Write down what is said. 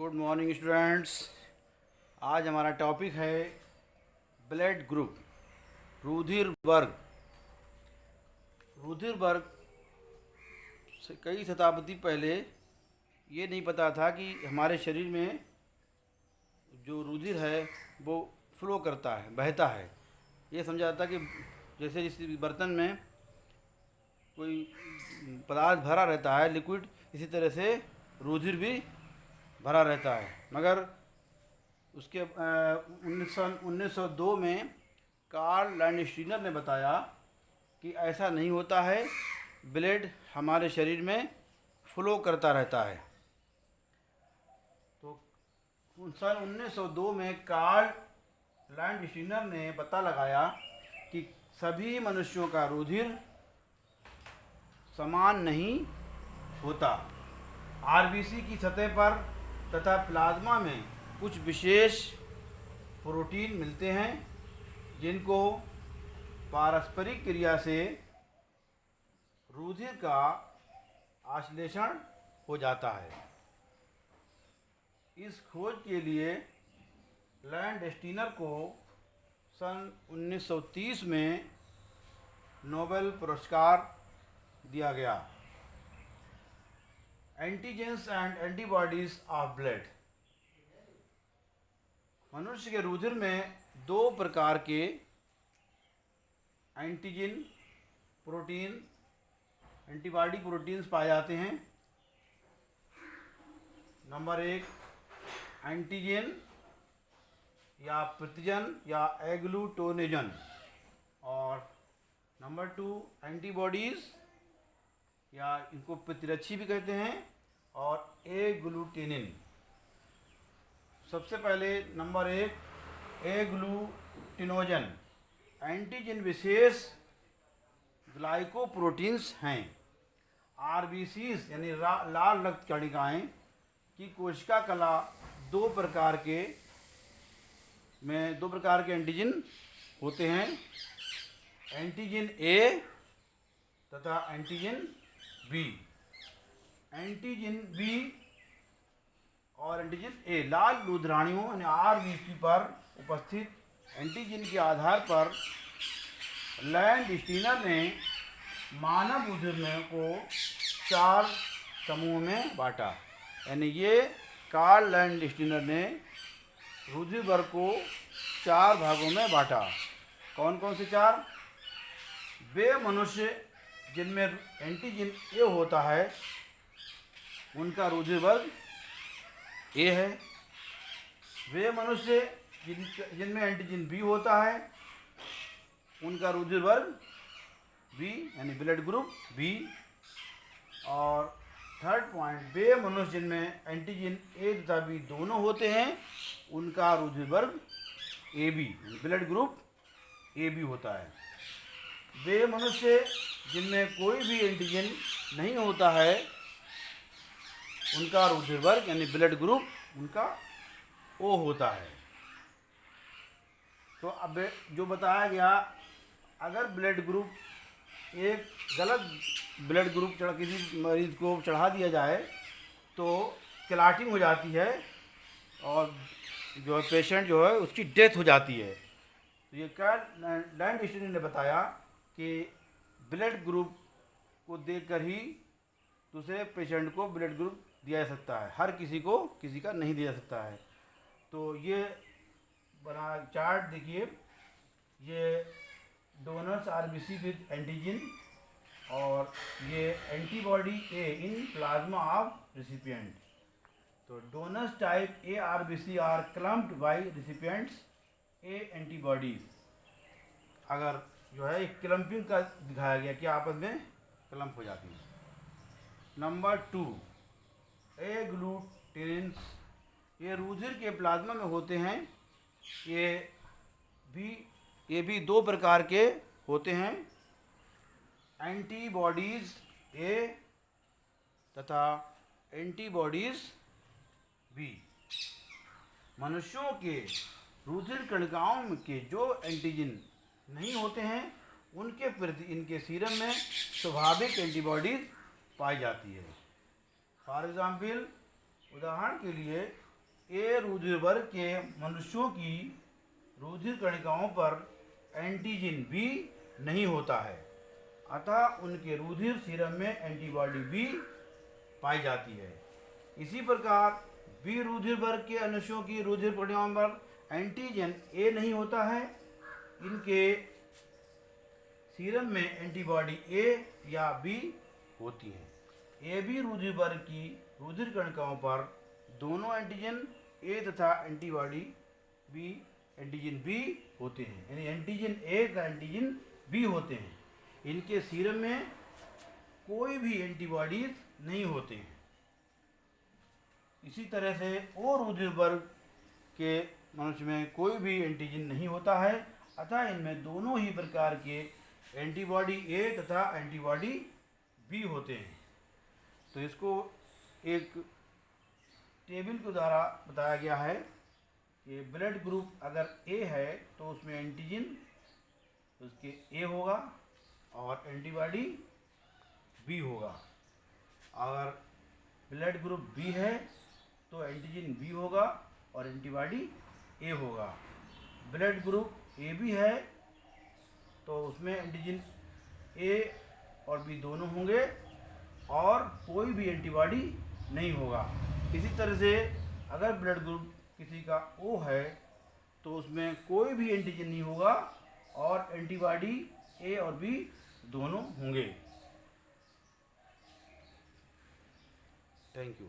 Good morning students. आज हमारा topic है ब्लड ग्रुप, रुधिर वर्ग। रुधिर वर्ग से कई शताब्दी पहले ये नहीं पता था कि हमारे शरीर में जो रुधिर है वो फ्लो करता है, बहता है। ये समझा जाता कि जैसे जिस बर्तन में कोई पदार्थ भरा रहता है, लिक्विड, इसी तरह से रुधिर भी भरा रहता है। मगर उसके 1902 में कार्ल लैंडस्टीनर ने बताया कि ऐसा नहीं होता है, ब्लड हमारे शरीर में फ्लो करता रहता है। तो सन 1902 में कार्ल लैंडस्टीनर ने पता लगाया कि सभी मनुष्यों का रुधिर समान नहीं होता। आरबीसी की सतह पर तथा प्लाज्मा में कुछ विशेष प्रोटीन मिलते हैं जिनको पारस्परिक क्रिया से रुधिर का आश्लेषण हो जाता है। इस खोज के लिए लैंडस्टीनर को सन 1930 में नोबेल पुरस्कार दिया गया। Antigens and antibodies of blood. मनुष्य के रुधिर में दो प्रकार के एंटीजन प्रोटीन, एंटीबॉडी प्रोटीन्स पाए जाते हैं। नंबर एक एंटीजन या प्रतिजन या एग्लूटिनेजन, और नंबर टू एंटीबॉडीज़ या इनको प्रतिरक्षी भी कहते हैं, और एग्लूटिनिन। सबसे पहले नंबर एक एग्लूटिनोजन। एंटीजन विशेष ग्लाइकोप्रोटीन्स हैं। आरबीसीज यानी लाल रक्त कणिकाएँ की कोशिका कला दो प्रकार के एंटीजन होते हैं, एंटीजन ए तथा एंटीजन बी। एंटीजन बी और एंटीजन ए लाल लूथरानियों यानी आरबीसी पर उपस्थित एंटीजन के आधार पर लैंडस्टीनर ने मानव रुधिर को 4 समूह में बांटा। यानी ये कार्ल लैंडस्टीनर ने रुधिर वर्ग को 4 भागों में बांटा। कौन कौन से 4? वे मनुष्य जिनमें एंटीजन ए होता है उनका रुधिर वर्ग ए है। वे मनुष्य जिनमें एंटीजन बी होता है उनका रुधिर वर्ग बी यानी ब्लड ग्रुप बी। और थर्ड पॉइंट, वे मनुष्य जिनमें एंटीजन ए तथा बी दोनों होते हैं उनका रुधिर वर्ग A B, blood group A B होता है। वे मनुष्य जिनमें कोई भी एंटीजन नहीं होता है उनका रुधिर वर्ग यानी ब्लड ग्रुप उनका ओ होता है। तो अब जो बताया गया, अगर ब्लड ग्रुप एक गलत ब्लड ग्रुप किसी मरीज को चढ़ा दिया जाए तो क्लॉटिंग हो जाती है और जो पेशेंट जो है उसकी डेथ हो जाती है। तो ये कार्ल लैंडस्टीनर ने बताया कि ब्लड ग्रुप को देखकर ही दूसरे पेशेंट को ब्लड ग्रुप दिया जा सकता है, हर किसी को किसी का नहीं दिया जा सकता है। तो ये बना चार्ट देखिए, ये डोनर्स आरबीसी विद एंटीजन और ये antibody A in plasma of recipient. तो donor's type A RBC are clumped by recipient's A antibodies. अगर जो है एक क्लम्पिंग का दिखाया गया कि आपस में क्लम्प हो जाती है। नंबर 2 एग्लूटिनिन्स, ये रुधिर के प्लाज्मा में होते हैं। ये भी 2 प्रकार के होते हैं, एंटीबॉडीज़ ए तथा एंटीबॉडीज़ बी। मनुष्यों के रुधिर कणिकाओं के जो एंटीजन नहीं होते हैं उनके प्रति इनके सीरम में स्वाभाविक एंटीबॉडीज पाई जाती है। फॉर एग्जाम्पल, उदाहरण के लिए ए रुधिर वर्ग के मनुष्यों की रुधिर कणिकाओं पर एंटीजन बी नहीं होता है, अतः उनके रुधिर सीरम में एंटीबॉडी बी पाई जाती है। इसी प्रकार बी रुधिर वर्ग के मनुष्यों की रुधिर कणिकाओं पर एंटीजन ए नहीं होता है, इनके सीरम में एंटीबॉडी ए या बी होती है। ए बी रुधिर वर्ग की रुधिर कणिकाओं पर दोनों एंटीजन ए तथा एंटीबॉडी बी एंटीजन बी होते हैं, यानी एंटीजन ए का एंटीजन बी होते हैं। इनके सीरम में कोई भी एंटीबॉडीज नहीं होते हैं। इसी तरह से ओ रुधिर वर्ग के मनुष्य में कोई भी एंटीजन नहीं होता है, अतः इनमें दोनों ही प्रकार के एंटीबॉडी ए तथा एंटीबॉडी बी होते हैं। तो इसको एक टेबल के द्वारा बताया गया है कि ब्लड ग्रुप अगर ए है तो उसमें एंटीजन उसके ए होगा और एंटीबॉडी बी होगा। अगर ब्लड ग्रुप बी है तो एंटीजन बी होगा और एंटीबॉडी ए होगा। ब्लड ग्रुप ए बी है तो उसमें एंटीजन ए और बी दोनों होंगे और कोई भी एंटीबॉडी नहीं होगा। इसी तरह से अगर ब्लड ग्रुप किसी का ओ है तो उसमें कोई भी एंटीजन नहीं होगा और एंटीबॉडी ए और बी दोनों होंगे। Thank you.